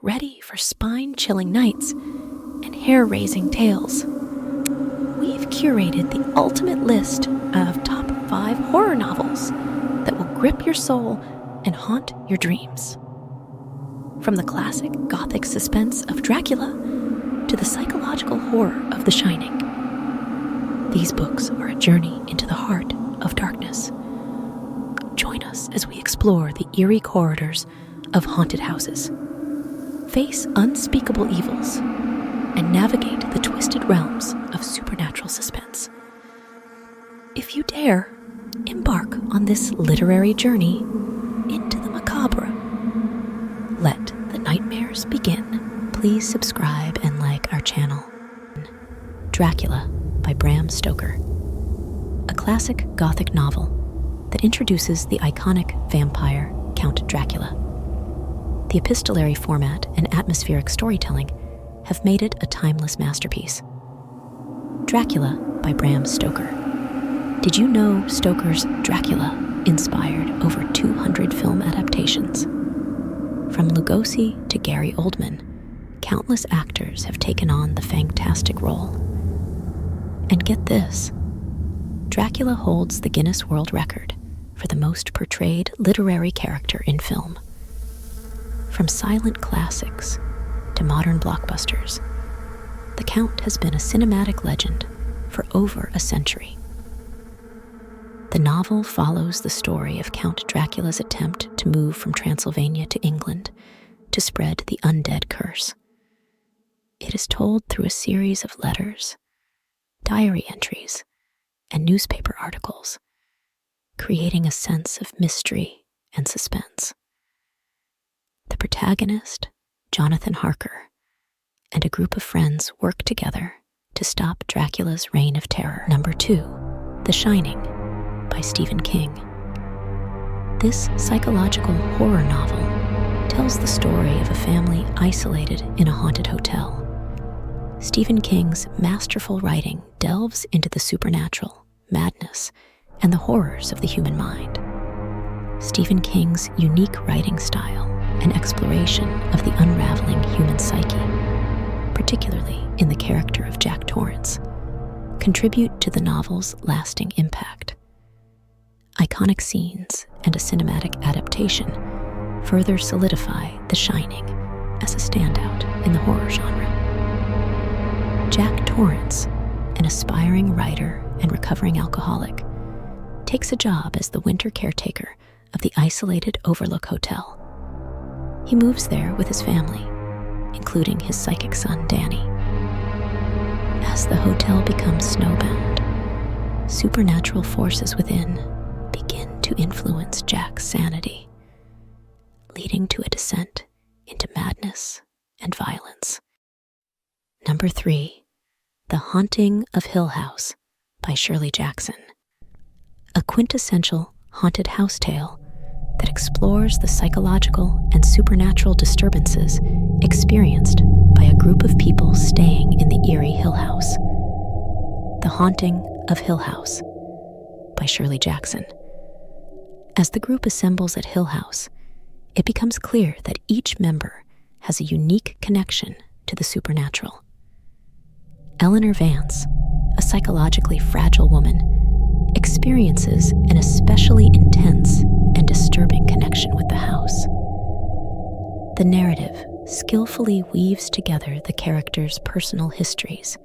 ready for spine-chilling nights and hair-raising tales. We've curated the ultimate list of top 5 horror novels that will grip your soul and haunt your dreams. From the classic gothic suspense of Dracula to the psychological horror of The Shining. These books are a journey into the heart of darkness. Join us as we explore the eerie corridors of haunted houses, face unspeakable evils, and navigate the twisted realms of supernatural suspense. If you dare, embark on this literary journey into the macabre. Let the nightmares begin. Please subscribe and like our channel. Dracula by Bram Stoker, a classic Gothic novel that introduces the iconic vampire Count Dracula. The epistolary format and atmospheric storytelling have made it a timeless masterpiece. Dracula by Bram Stoker. Did you know Stoker's Dracula inspired over 200 film adaptations? From Lugosi to Gary Oldman, countless actors have taken on the fantastic role. And get this, Dracula holds the Guinness World Record for the most portrayed literary character in film. From silent classics to modern blockbusters, the Count has been a cinematic legend for over a century. The novel follows the story of Count Dracula's attempt to move from Transylvania to England to spread the undead curse. It is told through a series of letters, diary entries, and newspaper articles, creating a sense of mystery and suspense. The protagonist, Jonathan Harker, and a group of friends work together to stop Dracula's reign of terror. Number 2, The Shining by Stephen King. This psychological horror novel tells the story of a family isolated in a haunted hotel. Stephen King's masterful writing delves into the supernatural, madness, and the horrors of the human mind. Stephen King's unique writing style and exploration of the unraveling human psyche, particularly in the character of Jack Torrance, contribute to the novel's lasting impact. Iconic scenes and a cinematic adaptation further solidify The Shining as a standout in the horror genre. Jack Torrance, an aspiring writer and recovering alcoholic, takes a job as the winter caretaker of the isolated Overlook Hotel. He moves there with his family, including his psychic son, Danny. As the hotel becomes snowbound, supernatural forces within begin to influence Jack's sanity, leading to a descent into madness and violence. Number 3, The Haunting of Hill House by Shirley Jackson. A quintessential haunted house tale that explores the psychological and supernatural disturbances experienced by a group of people staying in the eerie Hill House. The Haunting of Hill House by Shirley Jackson. As the group assembles at Hill House, it becomes clear that each member has a unique connection to the supernatural. Eleanor Vance, a psychologically fragile woman, experiences an especially intense and disturbing connection with the house. The narrative skillfully weaves together the characters' personal histories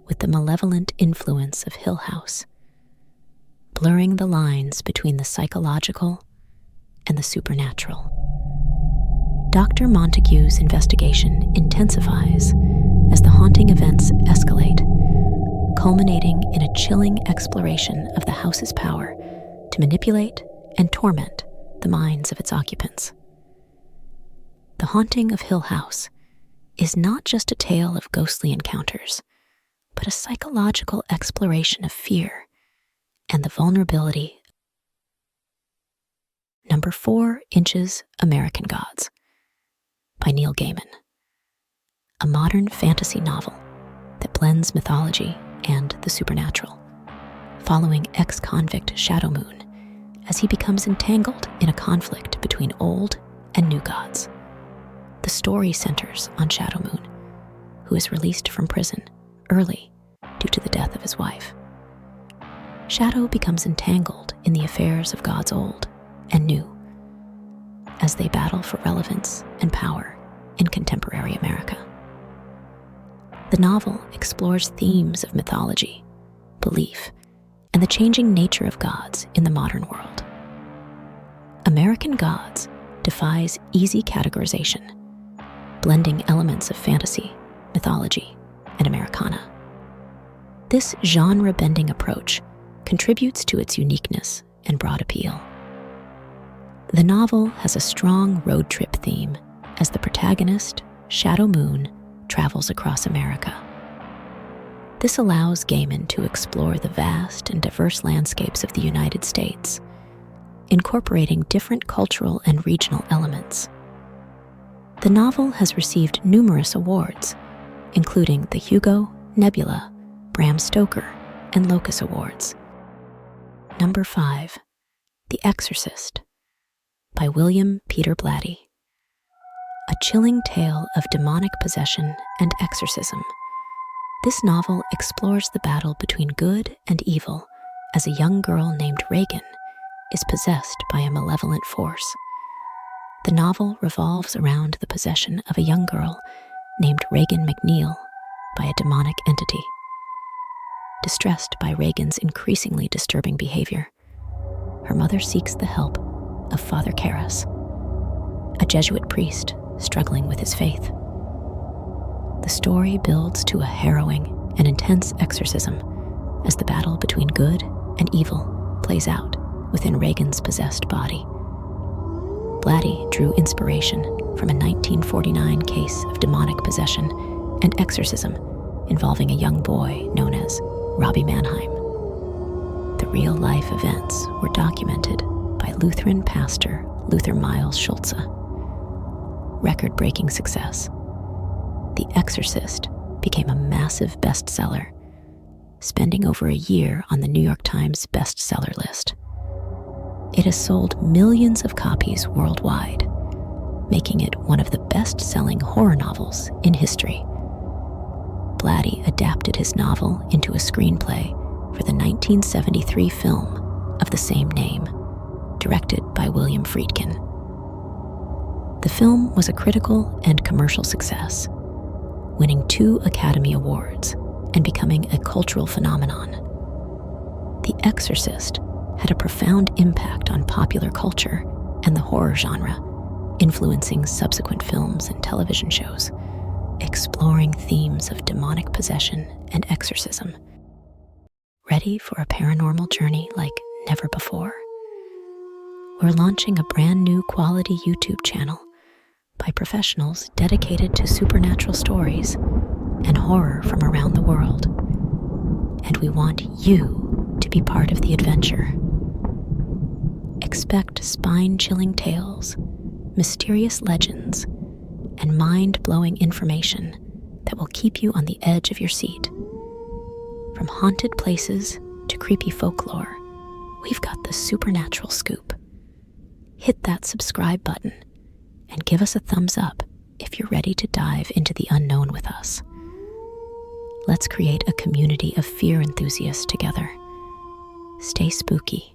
with the malevolent influence of Hill House, blurring the lines between the psychological and the supernatural. Dr. Montague's investigation intensifies as the haunting events escalate, culminating in a chilling exploration of the house's power to manipulate and torment the minds of its occupants. The Haunting of Hill House is not just a tale of ghostly encounters, but a psychological exploration of fear and the vulnerability. Number 4, Inches American Gods by Neil Gaiman. A modern fantasy novel that blends mythology and the supernatural, following ex-convict Shadowmoon as he becomes entangled in a conflict between old and new gods. The The story centers on Shadow Moon, who is released from prison early due to the death of his wife. Shadow becomes entangled in the affairs of gods old and new as they battle for relevance and power in contemporary America. The novel explores themes of mythology, belief, and the changing nature of gods in the modern world. American Gods defies easy categorization, blending elements of fantasy, mythology, and Americana. This genre-bending approach contributes to its uniqueness and broad appeal. The novel has a strong road trip theme as the protagonist, Shadow Moon, travels across America. This allows Gaiman to explore the vast and diverse landscapes of the United States, incorporating different cultural and regional elements. The novel has received numerous awards, including the Hugo, Nebula, Bram Stoker, and Locus Awards. Number 5, The Exorcist, by William Peter Blatty. A chilling tale of demonic possession and exorcism. This novel explores the battle between good and evil as a young girl named Reagan is possessed by a malevolent force. The novel revolves around the possession of a young girl named Reagan McNeil by a demonic entity. Distressed by Reagan's increasingly disturbing behavior, her mother seeks the help of Father Karras, a Jesuit priest struggling with his faith. The story builds to a harrowing and intense exorcism as the battle between good and evil plays out within Reagan's possessed body. Blatty drew inspiration from a 1949 case of demonic possession and exorcism involving a young boy known as Robbie Mannheim. The real-life events were documented by Lutheran pastor Luther Miles Schulze. Record-breaking success. The Exorcist became a massive bestseller, spending over a year on the New York Times bestseller list. It has sold millions of copies worldwide, making it one of the best-selling horror novels in history. Blatty adapted his novel into a screenplay for the 1973 film of the same name, directed by William Friedkin. The film was a critical and commercial success, winning 2 Academy Awards and becoming a cultural phenomenon. The Exorcist had a profound impact on popular culture and the horror genre, influencing subsequent films and television shows, exploring themes of demonic possession and exorcism. Ready for a paranormal journey like never before? We're launching a brand new quality YouTube channel by professionals dedicated to supernatural stories and horror from around the world. And we want you to be part of the adventure. Expect spine-chilling tales, mysterious legends, and mind-blowing information that will keep you on the edge of your seat. From haunted places to creepy folklore, we've got the supernatural scoop. Hit that subscribe button and give us a thumbs up if you're ready to dive into the unknown with us. Let's create a community of fear enthusiasts together. Stay spooky